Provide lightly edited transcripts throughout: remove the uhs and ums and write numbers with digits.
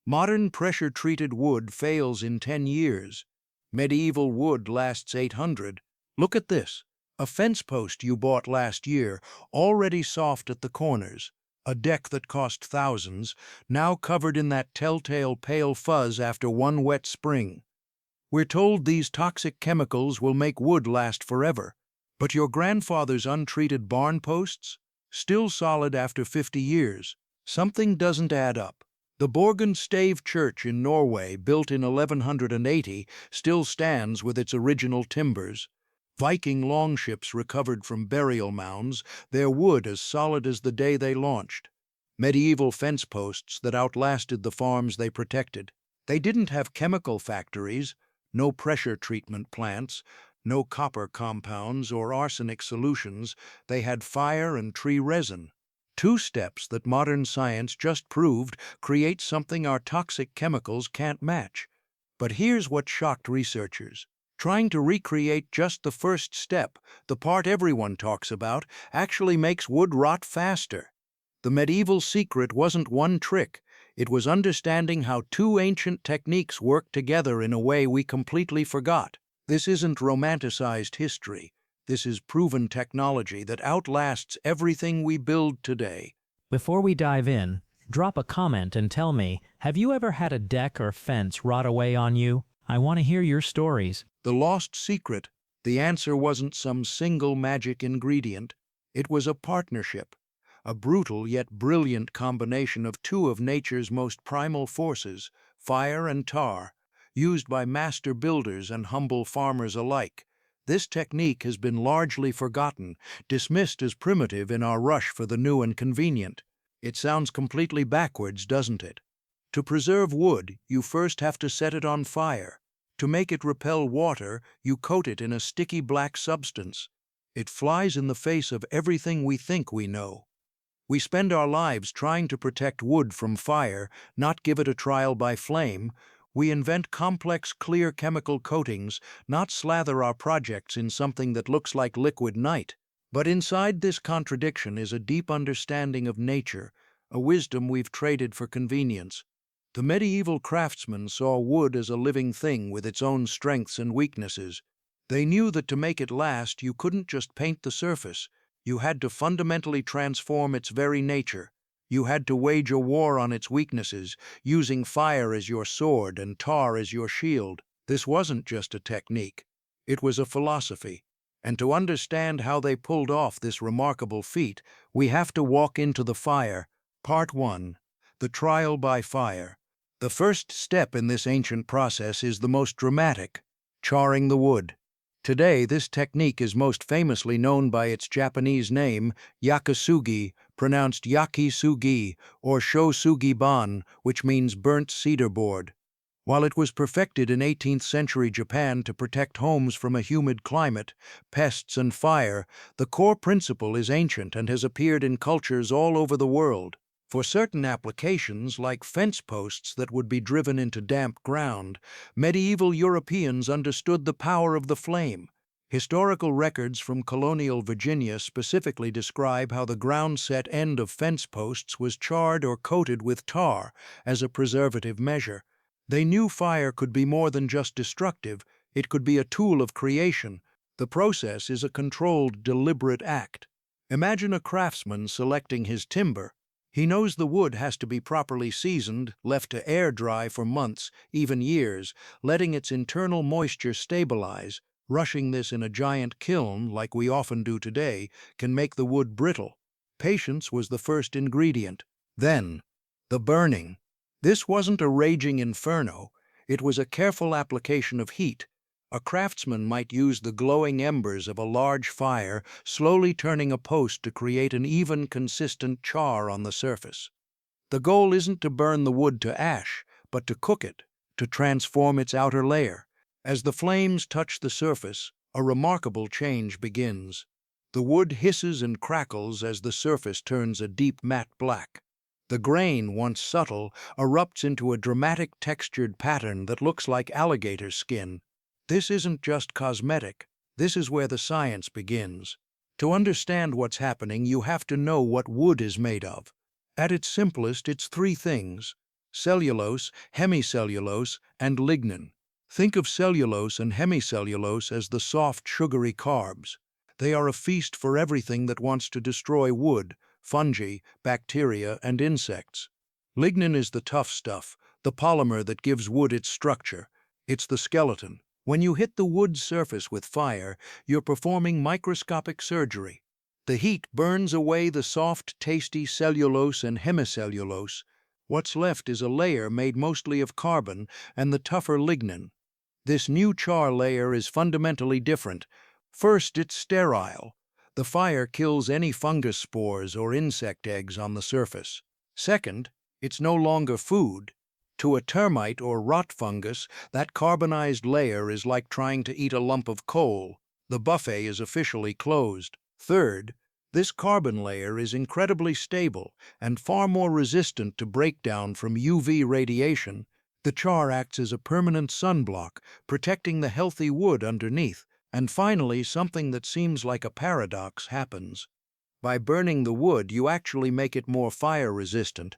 Modern pressure-treated wood fails in 10 years. Medieval wood lasts 800. Look at this. A fence post you bought last year, already soft at the corners. A deck that cost thousands, now covered in that telltale pale fuzz after one wet spring. We're told these toxic chemicals will make wood last forever. But your grandfather's untreated barn posts? Still solid after 50 years. Something doesn't add up. The Borgen Stave Church in Norway, built in 1180, still stands with its original timbers. Viking longships recovered from burial mounds, their wood as solid as the day they launched. Medieval fence posts that outlasted the farms they protected. They didn't have chemical factories, no pressure treatment plants, no copper compounds or arsenic solutions. They had fire and tree resin. Two steps that modern science just proved create something our toxic chemicals can't match. But here's what shocked researchers. Trying to recreate just the first step, the part everyone talks about, actually makes wood rot faster. The medieval secret wasn't one trick. It was understanding how two ancient techniques work together in a way we completely forgot. This isn't romanticized history. This is proven technology that outlasts everything we build today. Before we dive in, drop a comment and tell me, have you ever had a deck or fence rot away on you? I want to hear your stories. The lost secret. The answer wasn't some single magic ingredient. It was a partnership. A brutal yet brilliant combination of two of nature's most primal forces, fire and tar, used by master builders and humble farmers alike. This technique has been largely forgotten, dismissed as primitive in our rush for the new and convenient. It sounds completely backwards, doesn't it? To preserve wood, you first have to set it on fire. To make it repel water, you coat it in a sticky black substance. It flies in the face of everything we think we know. We spend our lives trying to protect wood from fire, not give it a trial by flame. We invent complex, clear chemical coatings, not slather our projects in something that looks like liquid night. But inside this contradiction is a deep understanding of nature, a wisdom we've traded for convenience. The medieval craftsmen saw wood as a living thing with its own strengths and weaknesses. They knew that to make it last, you couldn't just paint the surface. You had to fundamentally transform its very nature. You had to wage a war on its weaknesses, using fire as your sword and tar as your shield. This wasn't just a technique. It was a philosophy. And to understand how they pulled off this remarkable feat, we have to walk into the fire. Part 1. The Trial by Fire. The first step in this ancient process is the most dramatic, charring the wood. Today, this technique is most famously known by its Japanese name, yakisugi, pronounced yaki-sugi, or shosugi-ban, which means burnt cedar board. While it was perfected in 18th century Japan to protect homes from a humid climate, pests and fire, the core principle is ancient and has appeared in cultures all over the world. For certain applications, like fence posts that would be driven into damp ground, medieval Europeans understood the power of the flame. Historical records from colonial Virginia specifically describe how the ground-set end of fence posts was charred or coated with tar as a preservative measure. They knew fire could be more than just destructive, it could be a tool of creation. The process is a controlled, deliberate act. Imagine a craftsman selecting his timber. He knows the wood has to be properly seasoned, left to air dry for months, even years, letting its internal moisture stabilize. Rushing this in a giant kiln, like we often do today, can make the wood brittle. Patience was the first ingredient. Then, the burning. This wasn't a raging inferno. It was a careful application of heat. A craftsman might use the glowing embers of a large fire, slowly turning a post to create an even, consistent char on the surface. The goal isn't to burn the wood to ash, but to cook it, to transform its outer layer. As the flames touch the surface, a remarkable change begins. The wood hisses and crackles as the surface turns a deep matte black. The grain, once subtle, erupts into a dramatic textured pattern that looks like alligator skin. This isn't just cosmetic. This is where the science begins. To understand what's happening, you have to know what wood is made of. At its simplest, it's three things: cellulose, hemicellulose, and lignin. Think of cellulose and hemicellulose as the soft, sugary carbs. They are a feast for everything that wants to destroy wood, fungi, bacteria, and insects. Lignin is the tough stuff, the polymer that gives wood its structure. It's the skeleton. When you hit the wood surface with fire, you're performing microscopic surgery. The heat burns away the soft, tasty cellulose and hemicellulose. What's left is a layer made mostly of carbon and the tougher lignin. This new char layer is fundamentally different. First, it's sterile. The fire kills any fungus spores or insect eggs on the surface. Second, it's no longer food. To a termite or rot fungus, that carbonized layer is like trying to eat a lump of coal. The buffet is officially closed. Third, this carbon layer is incredibly stable and far more resistant to breakdown from UV radiation. The char acts as a permanent sunblock, protecting the healthy wood underneath. And finally, something that seems like a paradox happens. By burning the wood, you actually make it more fire-resistant.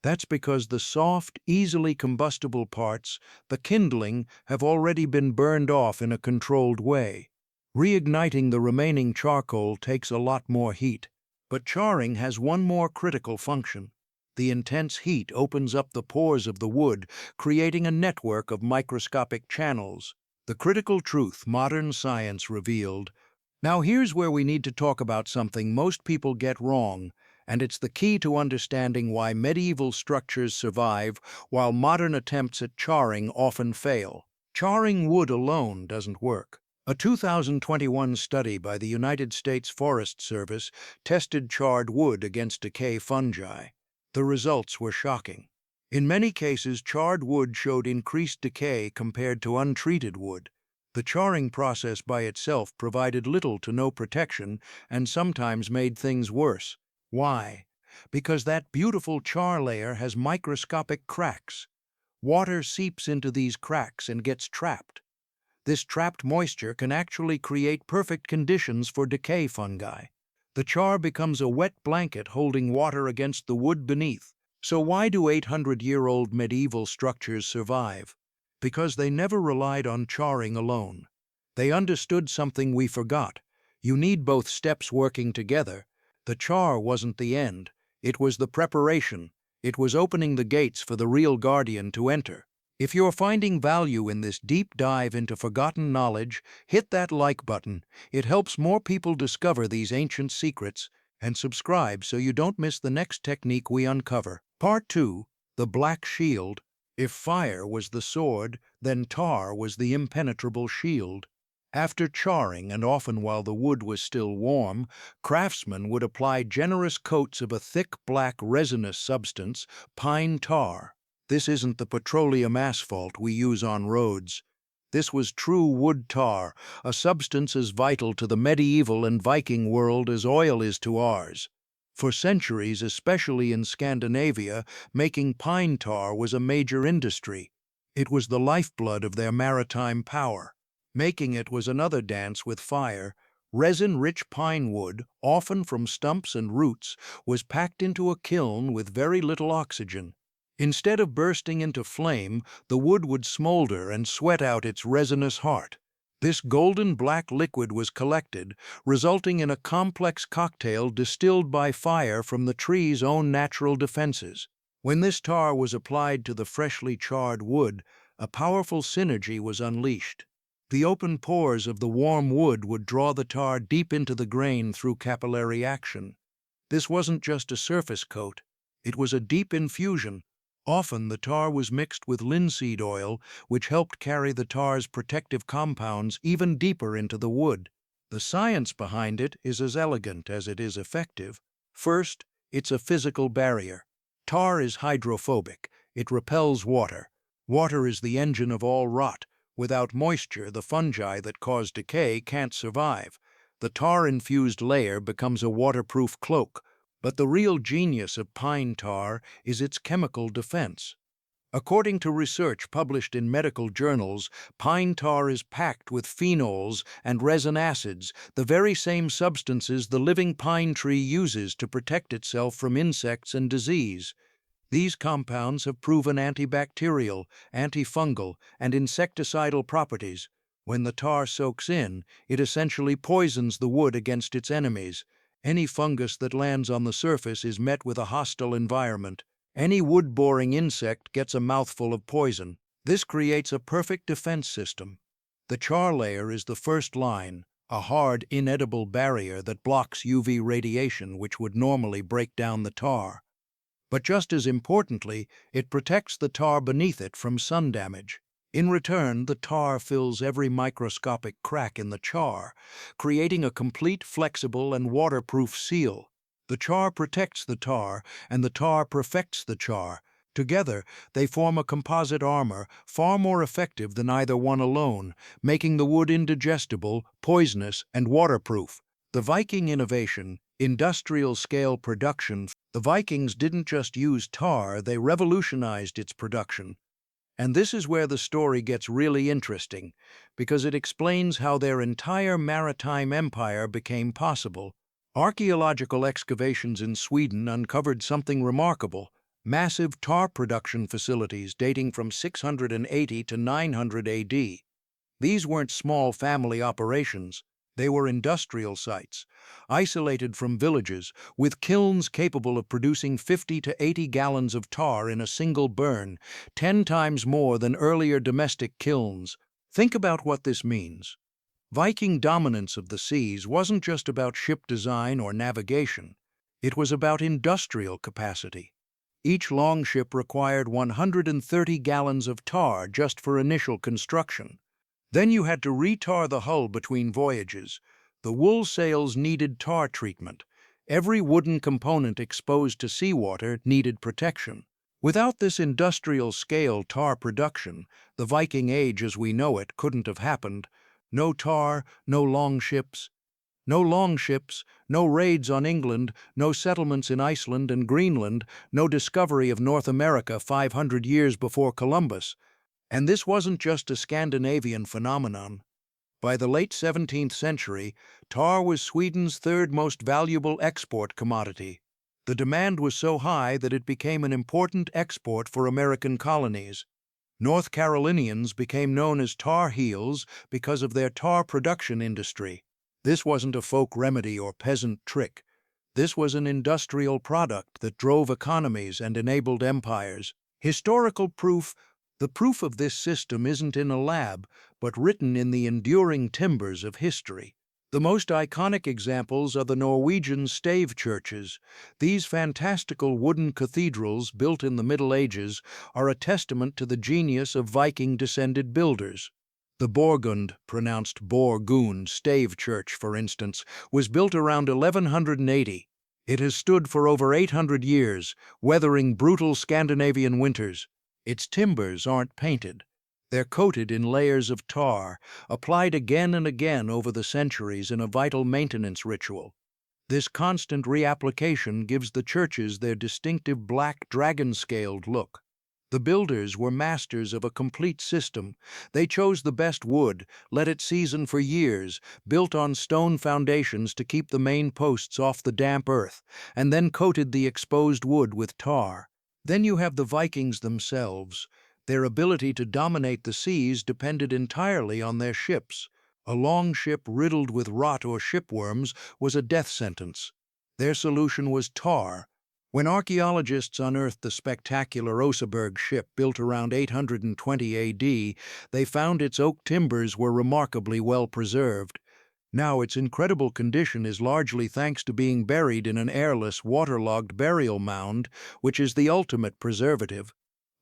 That's because the soft, easily combustible parts, the kindling, have already been burned off in a controlled way. Reigniting the remaining charcoal takes a lot more heat. But charring has one more critical function. The intense heat opens up the pores of the wood, creating a network of microscopic channels. The critical truth modern science revealed. Now here's where we need to talk about something most people get wrong, and it's the key to understanding why medieval structures survive while modern attempts at charring often fail. Charring wood alone doesn't work. A 2021 study by the United States Forest Service tested charred wood against decay fungi. The results were shocking. In many cases, charred wood showed increased decay compared to untreated wood. The charring process by itself provided little to no protection and sometimes made things worse. Why? Because that beautiful char layer has microscopic cracks. Water seeps into these cracks and gets trapped. This trapped moisture can actually create perfect conditions for decay fungi. The char becomes a wet blanket holding water against the wood beneath. So why do 800-year-old medieval structures survive? Because they never relied on charring alone. They understood something we forgot. You need both steps working together. The char wasn't the end. It was the preparation. It was opening the gates for the real guardian to enter. If you're finding value in this deep dive into forgotten knowledge, hit that like button. It helps more people discover these ancient secrets. And subscribe so you don't miss the next technique we uncover. Part 2, the Black Shield. If fire was the sword, then tar was the impenetrable shield. After charring, and often while the wood was still warm, craftsmen would apply generous coats of a thick black resinous substance, pine tar. This isn't the petroleum asphalt we use on roads. This was true wood tar, a substance as vital to the medieval and Viking world as oil is to ours. For centuries, especially in Scandinavia, making pine tar was a major industry. It was the lifeblood of their maritime power. Making it was another dance with fire. Resin-rich pine wood, often from stumps and roots, was packed into a kiln with very little oxygen. Instead of bursting into flame, the wood would smolder and sweat out its resinous heart. This golden black liquid was collected, resulting in a complex cocktail distilled by fire from the tree's own natural defenses. When this tar was applied to the freshly charred wood, a powerful synergy was unleashed. The open pores of the warm wood would draw the tar deep into the grain through capillary action. This wasn't just a surface coat. It was a deep infusion. Often the tar was mixed with linseed oil, which helped carry the tar's protective compounds even deeper into the wood. The science behind it is as elegant as it is effective. First, it's a physical barrier. Tar is hydrophobic. It repels water. Water is the engine of all rot. Without moisture, the fungi that cause decay can't survive. The tar-infused layer becomes a waterproof cloak. But the real genius of pine tar is its chemical defense. According to research published in medical journals, pine tar is packed with phenols and resin acids, the very same substances the living pine tree uses to protect itself from insects and disease. These compounds have proven antibacterial, antifungal, and insecticidal properties. When the tar soaks in, it essentially poisons the wood against its enemies. Any fungus that lands on the surface is met with a hostile environment. Any wood-boring insect gets a mouthful of poison. This creates a perfect defense system. The char layer is the first line, a hard, inedible barrier that blocks UV radiation which would normally break down the tar. But just as importantly, it protects the tar beneath it from sun damage. In return, the tar fills every microscopic crack in the char, creating a complete, flexible, and waterproof seal. The char protects the tar, and the tar perfects the char. Together, they form a composite armor far more effective than either one alone, making the wood indigestible, poisonous, and waterproof. The Viking innovation, industrial-scale production. The Vikings didn't just use tar, they revolutionized its production. And this is where the story gets really interesting, because it explains how their entire maritime empire became possible. Archaeological excavations in Sweden uncovered something remarkable: massive tar production facilities dating from 680 to 900 AD. These weren't small family operations. They were industrial sites, isolated from villages, with kilns capable of producing 50 to 80 gallons of tar in a single burn, 10 times more than earlier domestic kilns. Think about what this means. Viking dominance of the seas wasn't just about ship design or navigation. It was about industrial capacity. Each longship required 130 gallons of tar just for initial construction. Then you had to retar the hull between voyages. The wool sails needed tar treatment. Every wooden component exposed to seawater needed protection. Without this industrial-scale tar production, the Viking Age as we know it couldn't have happened. No tar, no longships. No raids on England, no settlements in Iceland and Greenland, no discovery of North America 500 years before Columbus. And this wasn't just a Scandinavian phenomenon. By the late 17th century, tar was Sweden's third most valuable export commodity. The demand was so high that it became an important export for American colonies. North Carolinians became known as tar heels because of their tar production industry. This wasn't a folk remedy or peasant trick. This was an industrial product that drove economies and enabled empires. Historical proof. The proof of this system isn't in a lab, but written in the enduring timbers of history. The most iconic examples are the Norwegian stave churches. These fantastical wooden cathedrals built in the Middle Ages are a testament to the genius of Viking-descended builders. The Borgund, pronounced Borgund, stave church, for instance, was built around 1180. It has stood for over 800 years, weathering brutal Scandinavian winters. Its timbers aren't painted. They're coated in layers of tar, applied again and again over the centuries in a vital maintenance ritual. This constant reapplication gives the churches their distinctive black dragon-scaled look. The builders were masters of a complete system. They chose the best wood, let it season for years, built on stone foundations to keep the main posts off the damp earth, and then coated the exposed wood with tar. Then you have the Vikings themselves. Their ability to dominate the seas depended entirely on their ships. A longship riddled with rot or shipworms was a death sentence. Their solution was tar. When archaeologists unearthed the spectacular Oseberg ship built around 820 AD, they found its oak timbers were remarkably well preserved. Now its incredible condition is largely thanks to being buried in an airless, waterlogged burial mound, which is the ultimate preservative.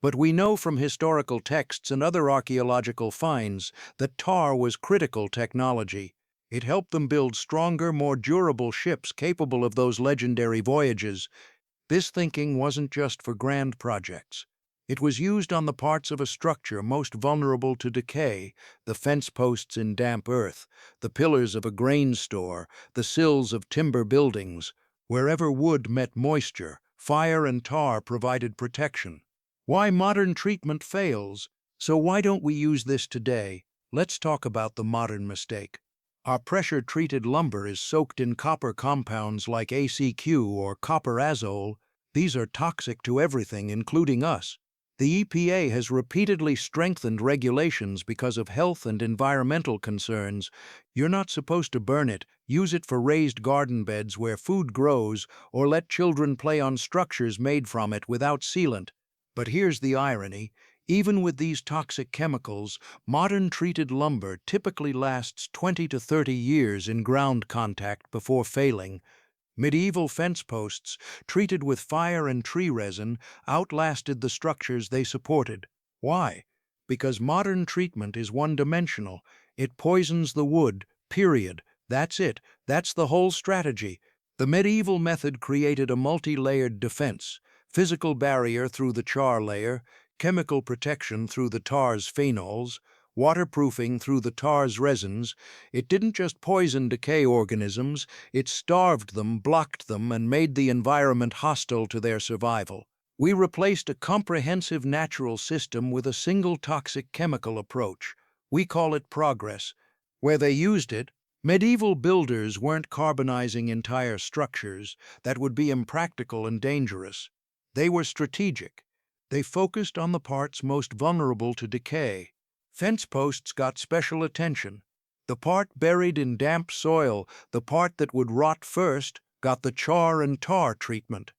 But we know from historical texts and other archaeological finds that tar was critical technology. It helped them build stronger, more durable ships capable of those legendary voyages. This thinking wasn't just for grand projects. It was used on the parts of a structure most vulnerable to decay: the fence posts in damp earth, the pillars of a grain store, the sills of timber buildings. Wherever wood met moisture, fire and tar provided protection. Why modern treatment fails? So why don't we use this today? Let's talk about the modern mistake. Our pressure-treated lumber is soaked in copper compounds like ACQ or copper azole. These are toxic to everything, including us. The EPA has repeatedly strengthened regulations because of health and environmental concerns. You're not supposed to burn it, use it for raised garden beds where food grows, or let children play on structures made from it without sealant. But here's the irony. Even with these toxic chemicals, modern treated lumber typically lasts 20 to 30 years in ground contact before failing. Medieval fence posts, treated with fire and tree resin, outlasted the structures they supported. Why? Because modern treatment is one-dimensional. It poisons the wood, period. That's it. That's the whole strategy. The medieval method created a multi-layered defense: physical barrier through the char layer, chemical protection through the tar's phenols, waterproofing through the tar's resins. It didn't just poison decay organisms, it starved them, blocked them, and made the environment hostile to their survival. We replaced a comprehensive natural system with a single toxic chemical approach. We call it progress. Where they used it, medieval builders weren't carbonizing entire structures. That would be impractical and dangerous. They were strategic. They focused on the parts most vulnerable to decay. Fence posts got special attention. The part buried in damp soil, the part that would rot first, got the char and tar treatment.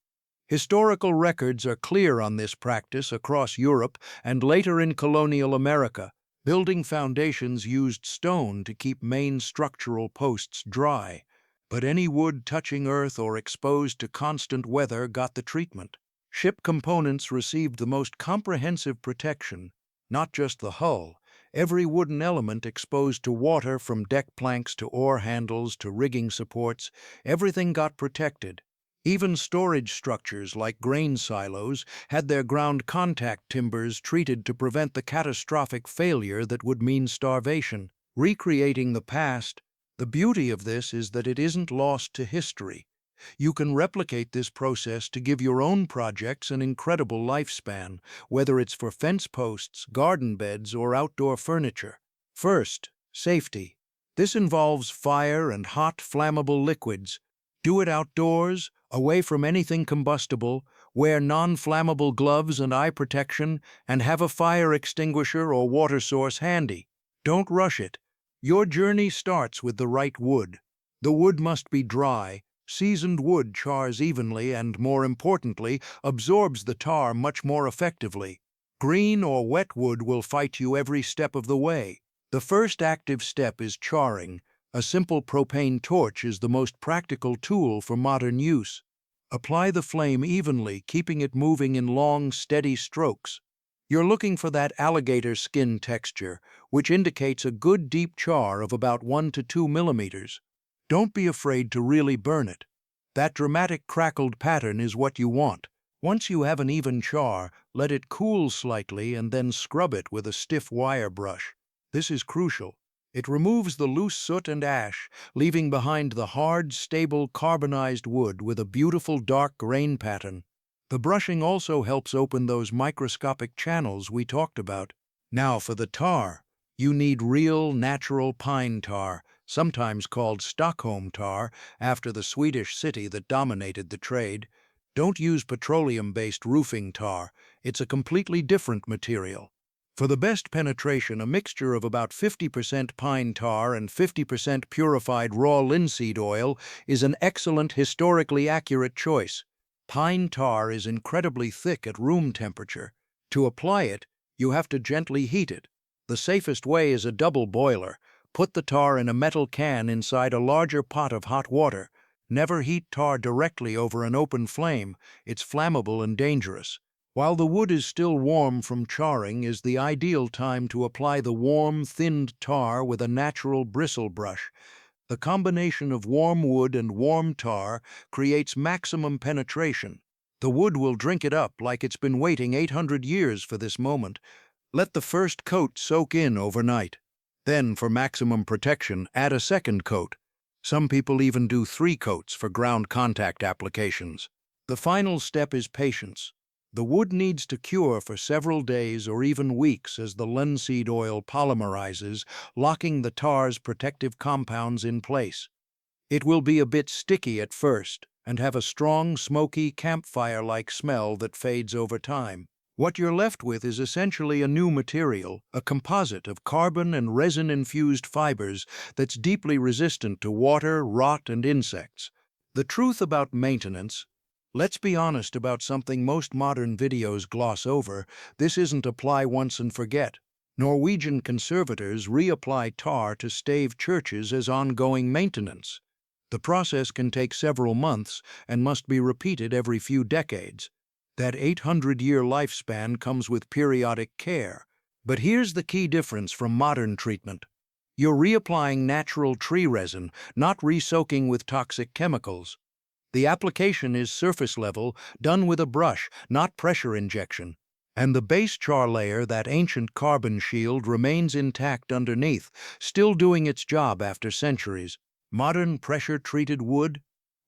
Historical records are clear on this practice across Europe and later in colonial America. Building foundations used stone to keep main structural posts dry, but any wood touching earth or exposed to constant weather got the treatment. Ship components received the most comprehensive protection, not just the hull. Every wooden element exposed to water, from deck planks to oar handles to rigging supports, everything got protected. Even storage structures like grain silos had their ground contact timbers treated to prevent the catastrophic failure that would mean starvation. Recreating the past, the beauty of this is that it isn't lost to history. You can replicate this process to give your own projects an incredible lifespan, whether it's for fence posts, garden beds, or outdoor furniture. First, safety. This involves fire and hot, flammable liquids. Do it outdoors, away from anything combustible, wear non-flammable gloves and eye protection, and have a fire extinguisher or water source handy. Don't rush it. Your journey starts with the right wood. The wood must be dry. Seasoned wood chars evenly and, more importantly, absorbs the tar much more effectively. Green or wet wood will fight you every step of the way. The first active step is charring. A simple propane torch is the most practical tool for modern use. Apply the flame evenly, keeping it moving in long, steady strokes. You're looking for that alligator skin texture, which indicates a good deep char of about 1 to 2 millimeters. Don't be afraid to really burn it. That dramatic crackled pattern is what you want. Once you have an even char, let it cool slightly and then scrub it with a stiff wire brush. This is crucial. It removes the loose soot and ash, leaving behind the hard, stable, carbonized wood with a beautiful dark grain pattern. The brushing also helps open those microscopic channels we talked about. Now for the tar. You need real, natural pine tar, sometimes called Stockholm tar, after the Swedish city that dominated the trade. Don't use petroleum-based roofing tar. It's a completely different material. For the best penetration, a mixture of about 50% pine tar and 50% purified raw linseed oil is an excellent, historically accurate choice. Pine tar is incredibly thick at room temperature. To apply it, you have to gently heat it. The safest way is a double boiler. Put the tar in a metal can inside a larger pot of hot water. Never heat tar directly over an open flame. It's flammable and dangerous. While the wood is still warm from charring is the ideal time to apply the warm, thinned tar with a natural bristle brush. The combination of warm wood and warm tar creates maximum penetration. The wood will drink it up like it's been waiting 800 years for this moment. Let the first coat soak in overnight. Then, for maximum protection, add a second coat. Some people even do 3 coats for ground contact applications. The final step is patience. The wood needs to cure for several days or even weeks as the linseed oil polymerizes, locking the tar's protective compounds in place. It will be a bit sticky at first, and have a strong, smoky, campfire-like smell that fades over time. What you're left with is essentially a new material, a composite of carbon and resin-infused fibers that's deeply resistant to water, rot, and insects. The truth about maintenance, let's be honest about something most modern videos gloss over, this isn't apply once and forget. Norwegian conservators reapply tar to stave churches as ongoing maintenance. The process can take several months and must be repeated every few decades. That 800-year lifespan comes with periodic care. But here's the key difference from modern treatment. You're reapplying natural tree resin, not resoaking with toxic chemicals. The application is surface level, done with a brush, not pressure injection. And the base char layer, that ancient carbon shield, remains intact underneath, still doing its job after centuries. Modern pressure-treated wood?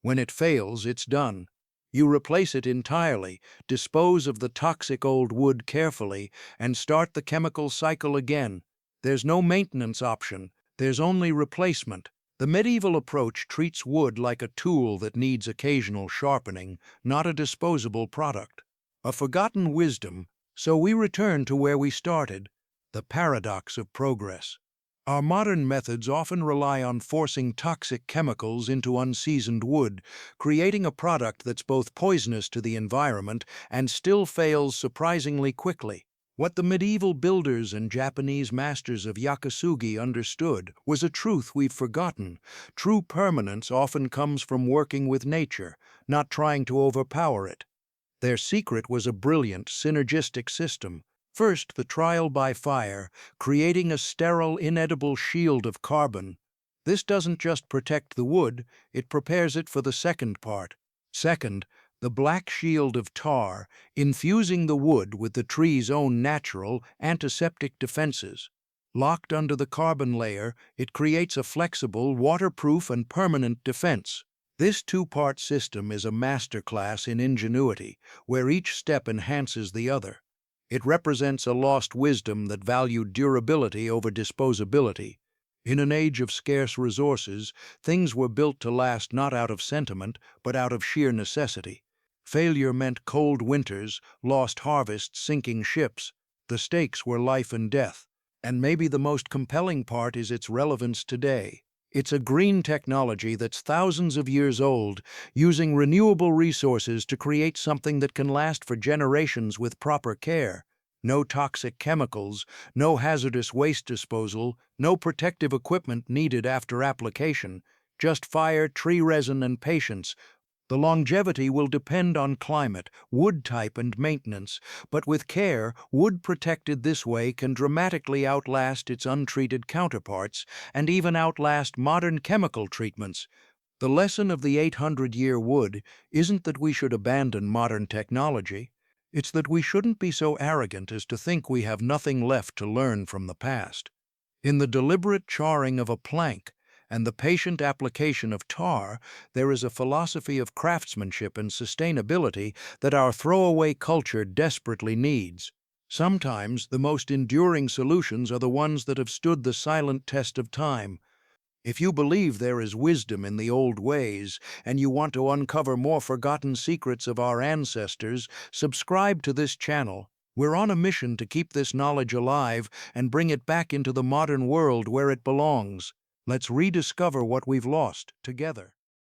When it fails, it's done. You replace it entirely, dispose of the toxic old wood carefully, and start the chemical cycle again. There's no maintenance option, there's only replacement. The medieval approach treats wood like a tool that needs occasional sharpening, not a disposable product. A forgotten wisdom, so we return to where we started, the paradox of progress. Our modern methods often rely on forcing toxic chemicals into unseasoned wood, creating a product that's both poisonous to the environment and still fails surprisingly quickly. What the medieval builders and Japanese masters of yakasugi understood was a truth we've forgotten. True permanence often comes from working with nature, not trying to overpower it. Their secret was a brilliant, synergistic system. First, the trial by fire, creating a sterile, inedible shield of carbon. This doesn't just protect the wood, it prepares it for the second part. Second, the black shield of tar, infusing the wood with the tree's own natural, antiseptic defenses. Locked under the carbon layer, it creates a flexible, waterproof, and permanent defense. This two-part system is a masterclass in ingenuity, where each step enhances the other. It represents a lost wisdom that valued durability over disposability. In an age of scarce resources, things were built to last not out of sentiment, but out of sheer necessity. Failure meant cold winters, lost harvests, sinking ships. The stakes were life and death. And maybe the most compelling part is its relevance today. It's a green technology that's thousands of years old, using renewable resources to create something that can last for generations with proper care. No toxic chemicals, no hazardous waste disposal, no protective equipment needed after application, just fire, tree resin, and patience. The longevity will depend on climate, wood type, and maintenance, but with care, wood protected this way can dramatically outlast its untreated counterparts and even outlast modern chemical treatments. The lesson of the 800-year wood isn't that we should abandon modern technology. It's that we shouldn't be so arrogant as to think we have nothing left to learn from the past. In the deliberate charring of a plank and the patient application of tar, there is a philosophy of craftsmanship and sustainability that our throwaway culture desperately needs. Sometimes the most enduring solutions are the ones that have stood the silent test of time. If you believe there is wisdom in the old ways and you want to uncover more forgotten secrets of our ancestors, subscribe to this channel. We're on a mission to keep this knowledge alive and bring it back into the modern world where it belongs. Let's rediscover what we've lost together.